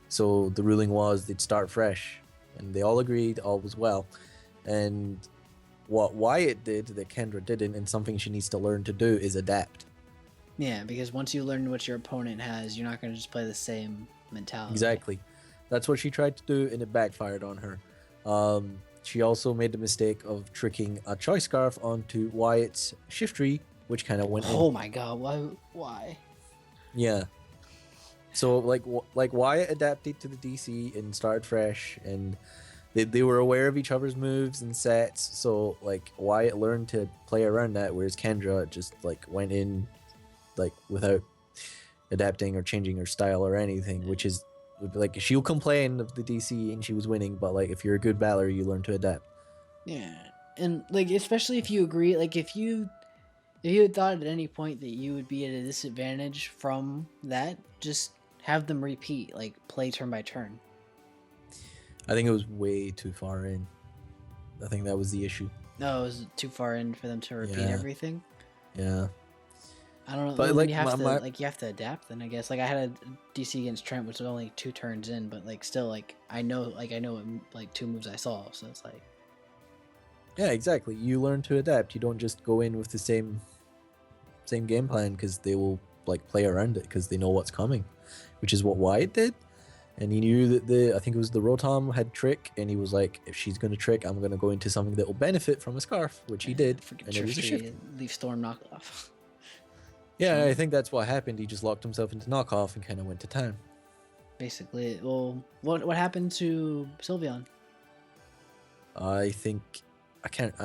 So the ruling was they'd start fresh, and they all agreed all was well. And what Wyatt did that Kendra didn't, and something she needs to learn to do, is adapt. Yeah, because once you learn what your opponent has, you're not going to just play the same mentality. Exactly. That's what she tried to do, and it backfired on her. She also made the mistake of tricking a Choice Scarf onto Wyatt's Shiftry, which kind of went in. Oh my god, why? Yeah. So, like Wyatt adapted to the DC and started fresh, and they were aware of each other's moves and sets, so, like, Wyatt learned to play around that, whereas Kendra just, like, went in, like, without adapting or changing her style or anything, which is Like, she'll complain of the DC and she was winning, but like if you're a good battler, you learn to adapt. Yeah, and like especially if you agree, like if you had thought at any point that you would be at a disadvantage from that, just have them repeat, like play turn by turn. I think it was way too far in. I think that was the issue. No, it was too far in for them to repeat everything. Yeah. I don't know. But Well, like, you have you have to adapt. Then I guess like I had a DC against Trent, which was only 2 turns in, but like still like I know what, like 2 moves I saw, so it's like. Yeah, exactly. You learn to adapt. You don't just go in with the same game plan, because they will like play around it because they know what's coming, which is what Wyatt did. And he knew that I think it was the Rotom had trick, and he was like, if she's going to trick, I'm going to go into something that will benefit from a Scarf, which he did. And it was a shift. Leaf Storm knockoff. Yeah, I think that's what happened. He just locked himself into knockoff and kind of went to town. Basically, well, what happened to Sylveon? I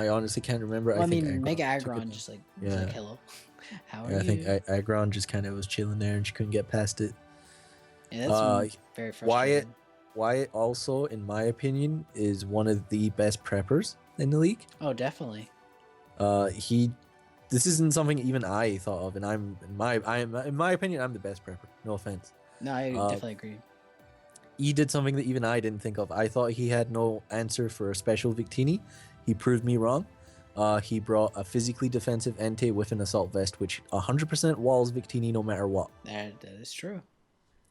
honestly can't remember. Well, I mean, Mega Aggron just like, was like, hello, how are you? I think Aggron just kind of was chilling there and she couldn't get past it. Yeah, that's very frustrating. Wyatt also, in my opinion, is one of the best preppers in the league. Oh, definitely. This isn't something even I thought of, and in my opinion, I'm the best prepper. No offense. No, I definitely agree. He did something that even I didn't think of. I thought he had no answer for a special Victini. He proved me wrong. He brought a physically defensive Entei with an Assault Vest, which 100% walls Victini no matter what. That is true.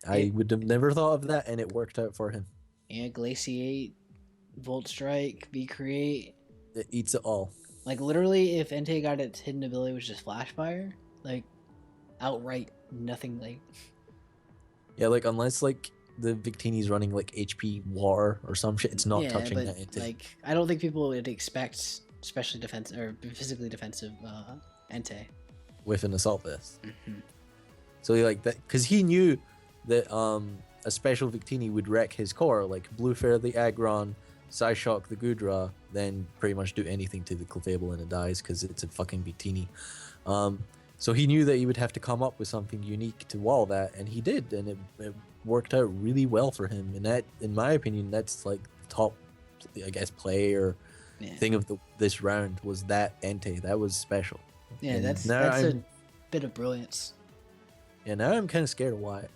I would have never thought of that, and it worked out for him. Yeah, Glaciate, Volt Strike, V-Create. It eats it all. Like, literally, if Entei got its hidden ability, which is Flash Fire, like, outright nothing, like... Yeah, like, unless, like, the Victini's running, like, HP Water or some shit, it's not touching but, that Entei. Like, I don't think people would expect especially defensive, or physically defensive, Entei. With an Assault Vest. Mm-hmm. So, like, that... Because he knew that a special Victini would wreck his core, like Blue Fair the Aggron, Psyshock the Goodra, then pretty much do anything to the Clefable and it dies because it's a fucking Victini. So he knew that he would have to come up with something unique to wall that, and he did, and it worked out really well for him. And that, in my opinion, that's like the top, I guess, play or thing of this round was that Entei. That was special. Yeah, and that's a bit of brilliance. Yeah, now I'm kind of scared of Wyatt.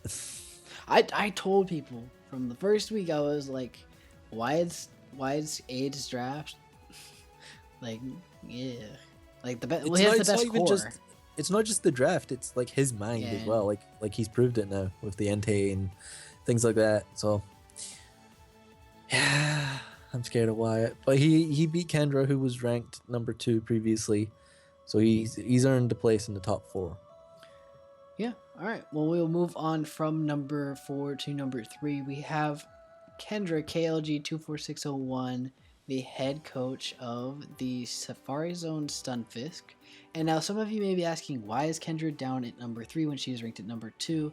I told people from the first week, I was like, Wyatt's AIDS draft, like, yeah, like the best. Well, he has the best core. It's not just the draft; it's like his mind as well. Like he's proved it now with the Entei and things like that. So, yeah, I'm scared of Wyatt. But he beat Kendra, who was ranked number 2 previously, so he's earned a place in the top 4. Yeah. All right. Well, we'll move on from number 4 to number 3. We have Kendra KLG 24601, the head coach of the Safari Zone Stunfisk. And now some of you may be asking, why is Kendra down at number 3 when she was ranked at number 2?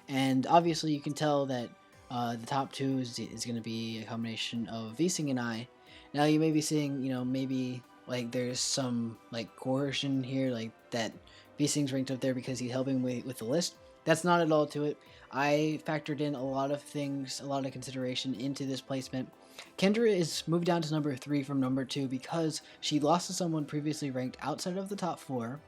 And obviously you can tell that the top 2 is going to be a combination of Weezing and I. Now you may be saying, maybe like there's some like coercion here, like that Weezing's ranked up there because he's helping with the list. That's not at all to it. I factored in a lot of things, a lot of consideration into this placement. Kendra is moved down to number 3 from number 2 because she lost to someone previously ranked outside of the top 4,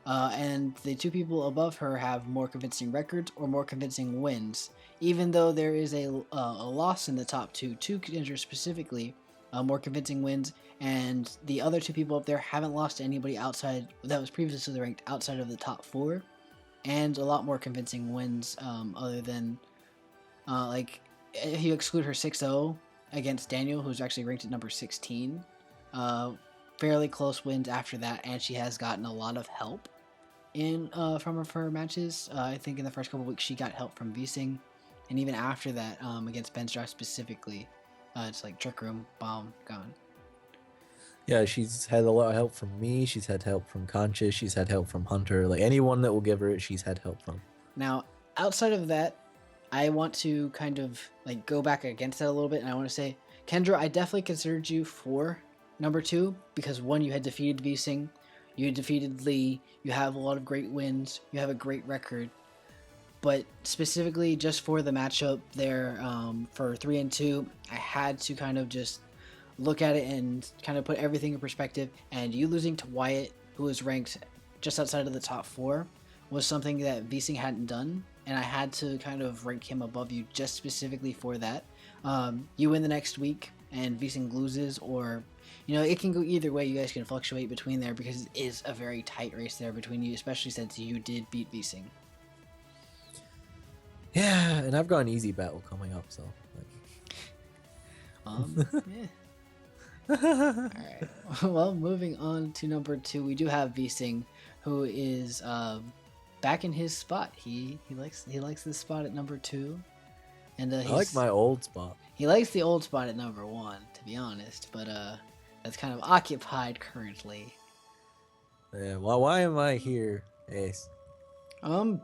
and the 2 people above her have more convincing records or more convincing wins. Even though there is a loss in the top 2 to Kendra specifically, more convincing wins, and the other 2 people up there haven't lost to anybody outside that was previously ranked outside of the top 4, and a lot more convincing wins, other than like if you exclude her 6-0 against Daniel, who's actually ranked at number 16. Fairly close wins after that, and she has gotten a lot of help in from her matches. I think in the first couple weeks she got help from Weezing, and even after that, against Ben's draft specifically, it's like Trick Room, bomb, gone. Yeah, she's had a lot of help from me. She's had help from Conscious. She's had help from Hunter. Like anyone that will give her it, she's had help from. Now, outside of that, I want to kind of like go back against that a little bit, and I want to say, Kendra, I definitely considered you for number 2 because 1, you had defeated Weezing, you had defeated Lee, you have a lot of great wins, you have a great record, but specifically just for the matchup there, for 3 and 2, I had to kind of just look at it and kind of put everything in perspective. And you losing to Wyatt, who was ranked just outside of the top 4, was something that Weezing hadn't done, and I had to kind of rank him above you just specifically for that. You win the next week, and Weezing loses, or it can go either way. You guys can fluctuate between there because it is a very tight race there between you, especially since you did beat Weezing. Yeah, and I've got an easy battle coming up, so. Yeah. Alright. Well, moving on to number 2, we do have Weezing, who is back in his spot. He likes this spot at number 2. And I like my old spot. He likes the old spot at number 1, to be honest, but that's kind of occupied currently. Yeah, well, why am I here, Ace?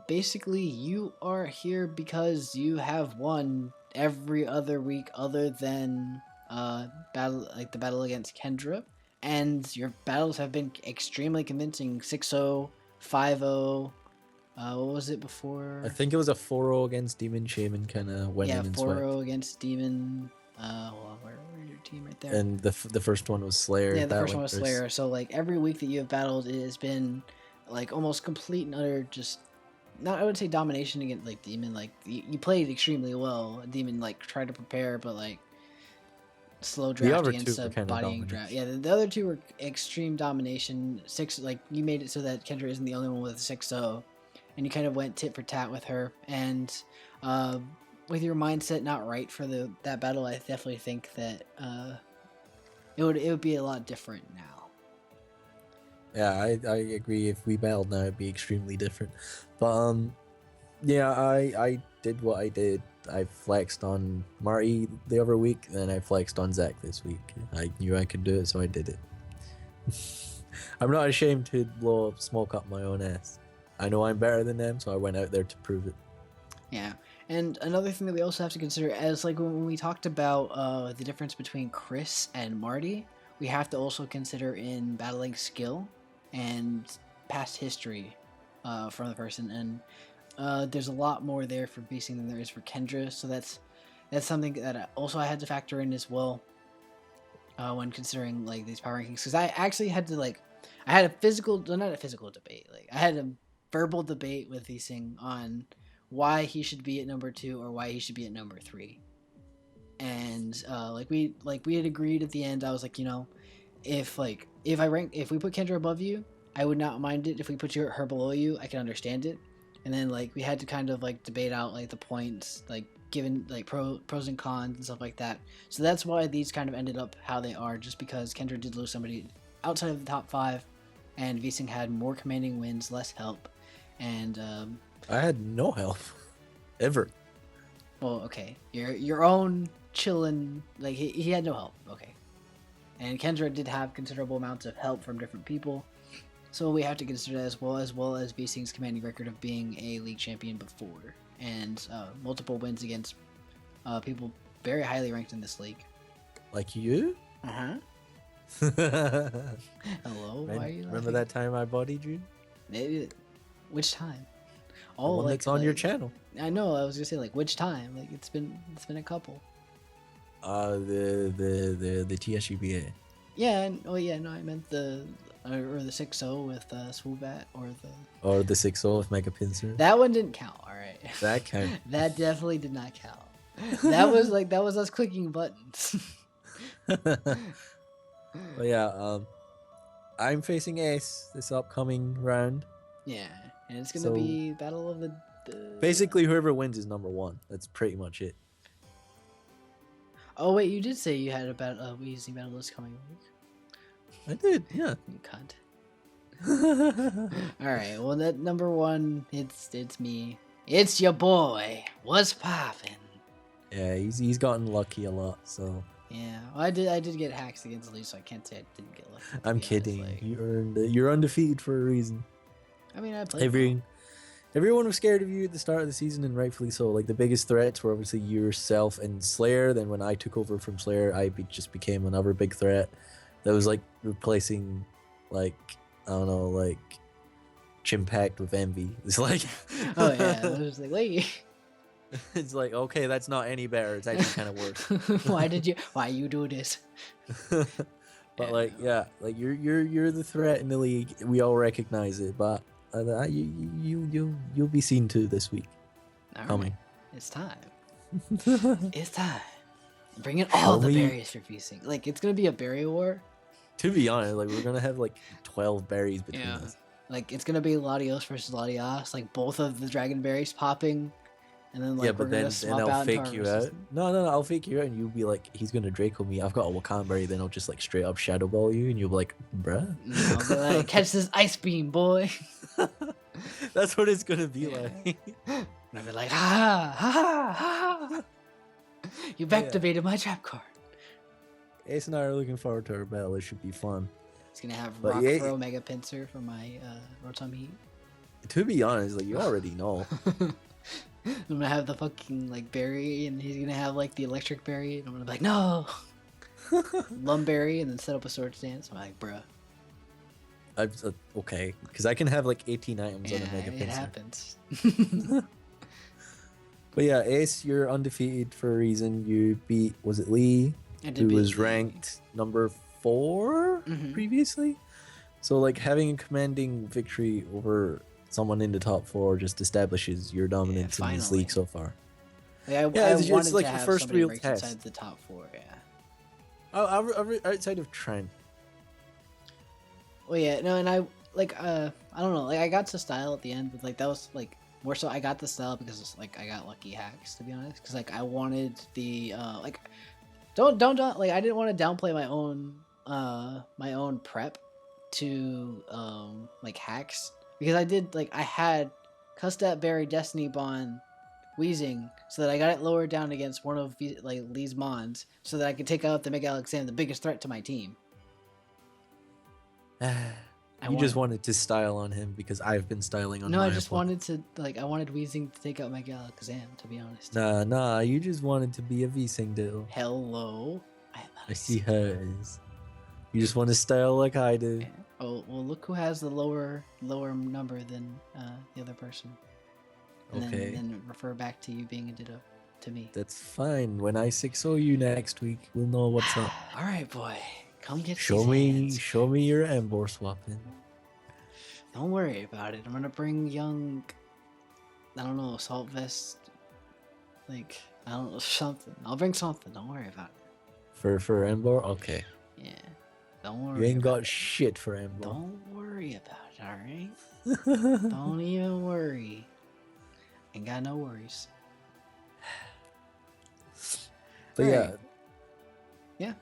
Basically, you are here because you have won every other week other than the battle against Kendra, and your battles have been extremely convincing. 6-0, 5-0. What was it before? I think it was a 4-0 against Demon Shaman, kind of went in and swept. Yeah, 4-0 against Demon. Where's your team right there? And the first one was Slayer. Yeah, the first one was Slayer. So like every week that you have battled, it has been like almost complete and utter just. Not, I would say domination against like Demon. Like you played extremely well. Demon like tried to prepare, but like slow draft against a bodying draft. Yeah, the other two were extreme domination. 6, like you made it so that Kendra isn't the only one with 6-0, and you kind of went tit for tat with her. And with your mindset not right for that battle, I definitely think that it would be a lot different now. Yeah, I agree. If we battled now, it'd be extremely different. But yeah, I did what I did. I flexed on Marty the other week, then I flexed on Zach this week. I knew I could do it, so I did it. I'm not ashamed to blow smoke up my own ass. I know I'm better than them, so I went out there to prove it. Yeah, and another thing that we also have to consider, as like when we talked about the difference between Chris and Marty, we have to also consider in battling skill and past history from the person, and there's a lot more there for Weezing than there is for Kendra, so that's something that I had to factor in as well when considering like these power rankings, because I actually had to I had not a physical debate, like I had a verbal debate with Weezing on why he should be at number 2 or why he should be at number 3, and we had agreed at the end. I was like, if we put Kendra above you, I would not mind it. If we put her below you, I can understand it. And then we had to kind of debate out the points, given pros and cons and stuff like that. So that's why these kind of ended up how they are, just because Kendra did lose somebody outside of the top 5, and Weezing had more commanding wins, less help, and I had no help ever. Well, okay, your own chillin', he had no help, okay. And Kendra did have considerable amounts of help from different people, so we have to consider that as well as Weezing's commanding record of being a league champion before, and multiple wins against people very highly ranked in this league. Like you? Uh-huh. Hello? Why are you remember that time I bodied you? Which time? The one that's on your channel. I know, I was gonna say which time? It's been a couple. The TSUBA. Yeah, I meant the 6-0 with Swoobat, or the 6-0 with Mega Pinsir. That one didn't count, alright. That count. That definitely did not count. That was us clicking buttons. But yeah, I'm facing Ace this upcoming round. Yeah, and it's gonna be Battle of the... Basically, whoever wins is number 1. That's pretty much it. Oh wait, you did say you had a Weezing battle this coming week. I did, yeah. You cunt. Alright, well that number 1, it's me. It's your boy. What's poppin'? Yeah, he's gotten lucky a lot, so... Yeah, well, I did get hacks against Lee, so I can't say I didn't get lucky. I'm kidding. You earned it. You're undefeated for a reason. I mean, I played. Everyone was scared of you at the start of the season, and rightfully so. The biggest threats were obviously yourself and Slayer. Then when I took over from Slayer, I just became another big threat. That was replacing, I don't know, chin-packed with envy. It's like, Oh yeah, I was just like, wait, it's like, okay, that's not any better. It's actually kind of worse. why you do this? But Yeah, like, no. yeah, like you're the threat in the league. We all recognize it, but you'll be seen to this week. All Coming. right, it's time. It's time. Bring in all the berries for feasting. Like, it's gonna be a berry war. To be honest, like we're gonna have like 12 berries between Yeah. us. Like, it's gonna be Latios versus Latias. Like, both of the dragon berries popping, and then like Yeah, we're but then gonna swap I'll out into fake our you versus- out. No, I'll fake you out, and you'll be like, he's gonna Draco me. I've got a Wakan berry. Then I'll just like straight up Shadow Ball you, and you'll be like, bruh. And I'll be like, catch this ice beam, boy. That's what it's gonna be Yeah. like. And I'll be like, ha ha ha. You've activated my trap card. Ace and I are looking forward to our battle. It should be fun. It's gonna have But Rock yeah, Throw Mega Pincer for my Rotom Heat. To be honest, like you already know. I'm gonna have the fucking like berry, and he's gonna have like the electric berry, and I'm gonna be like, no, Lumberry, and then set up a sword stance. I'm like, bruh. Okay, because I can have like 18 items Yeah, on a Mega it Pincer. happens. But yeah, Ace, you're undefeated for a reason. You beat, was it Lee? Who was ranked number 4 Mhm. previously. So like having a commanding victory over someone in the top 4 just establishes your dominance in this finally. league so far. Like, I it's wanted like to the have first somebody real ranked test. inside the top 4. Yeah. Outside of Trent. Well, yeah, no, and I don't know, like I got to style at the end, but like that was like more so I got the style because like I got lucky hacks, to be honest, because like I wanted the like don't like I didn't want to downplay my own prep to like hacks, because I did like I had Custat Berry Destiny Bond Weezing so that I got it lowered down against one of like Lee's Mons so that I could take out the Mega Alexander, the biggest threat to my team. You just wanted to style on him because I've been styling on No, my I just opponent. wanted to, like, I wanted Weezing to take out Mega Alakazam, to be honest. Nah, you just wanted to be a V-Sing dude. Hello. I see how it is. You just want to style like I do. Yeah. Oh, well, look who has the lower number than the other person. And Okay. then refer back to you being a Ditto to me. That's fine. When I 6-0 you next week, we'll know what's up. All right, boy. Come get Show me your Embor swapping. Don't worry about it. I'm gonna bring young, I don't know, Salt Vest. Like, I don't know, something. I'll bring something. Don't worry about it. For Embor? Okay. Yeah. Don't worry. You ain't about got shit for Embor. Don't worry about it, alright? Don't even worry. Ain't got no worries. But Alright. Yeah.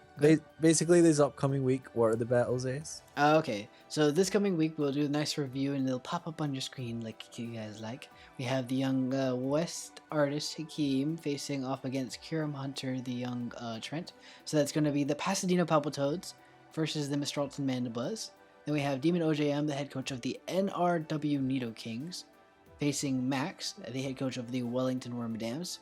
Basically this upcoming week, what are the battles, Ace? Okay, so this coming week we'll do a nice review and it'll pop up on your screen like you guys like. We have the young West artist Hakeem facing off against Kiram Hunter, the young Trent. So that's going to be the Pasadena Palpitoads versus the Mistralton Mandibuzz. Then we have Demon OJM, the head coach of the NRW Nidokings, facing Max, the head coach of the Wellington Wormadams.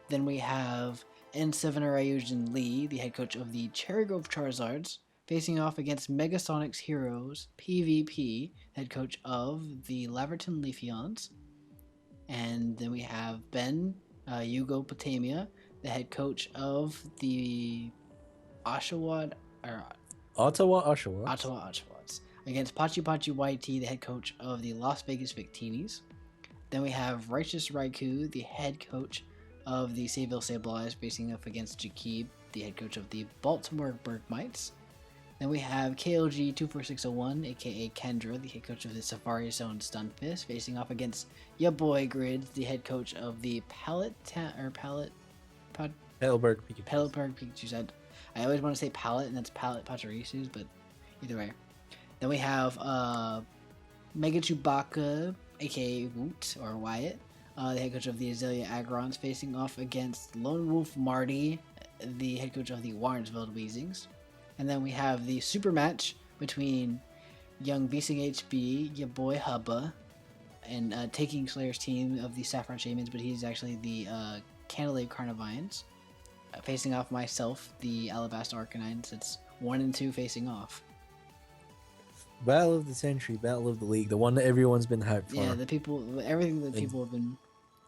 Then we have N7 Ryujin Lee, the head coach of the Cherrygrove Charizards, facing off against Megasonics Heroes PvP, head coach of the Laverton Leafeons. And then we have Ben Yugopotamia, the head coach of the Oshawott, or Ottawa Oshawotts. Ottawa Oshawotts, against Pachi Wyatt, the head coach of the Las Vegas Victinis. Then we have Righteous Raikou, the head coach of the Sayville Sableyes, facing up against Jakeeb, the head coach of the Baltimore Bergmites. Then we have KLG 24601, aka Kendra, the head coach of the Safari Zone Stunfisks, facing off against ya boy Grids, the head coach of the Paletburg Pikachus. I always want to say Pallet, and that's Pallet Pachirisus, but either way. Then we have Mega Chewbacca, aka Woot or Wyatt, the head coach of the Azalea Aggrons, facing off against Lone Wolf Marty, the head coach of the Warnsveld Weezings. And then we have the super match between young Beasting HB, your boy Hubba, and Taking Slayer's team of the Saffron Shamans, but he's actually the Canalave Carnivines, facing off myself, the Alabaster Arcanines. It's 1 and 2 facing off. Battle of the Century, Battle of the League, the one that everyone's been hyped for. Yeah, everything that people have been.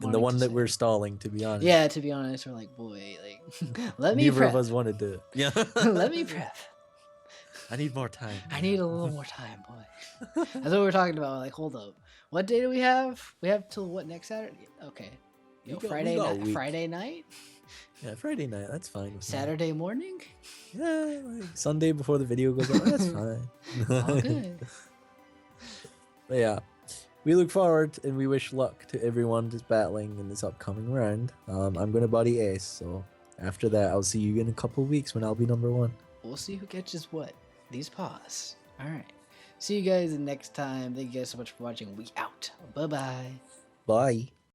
And the one that say. we're stalling, to be honest. Yeah, to be honest, we're like, boy, let me Neither prep. of us wanted to. Yeah. Let me prep. I need more time. I need a little more time, boy. That's what we're talking about. Like, hold up. What day do we have? We have till what, next Saturday? Okay. Friday night. Friday night? Yeah, Friday night. That's fine. Saturday morning? Yeah, like Sunday before the video goes out. That's fine. All good. But yeah, we look forward and we wish luck to everyone that's battling in this upcoming round. I'm going to body Ace, so after that, I'll see you in a couple weeks when I'll be number 1. We'll see who catches what. These paws. All right. See you guys next time. Thank you guys so much for watching. We out. Bye-bye. Bye.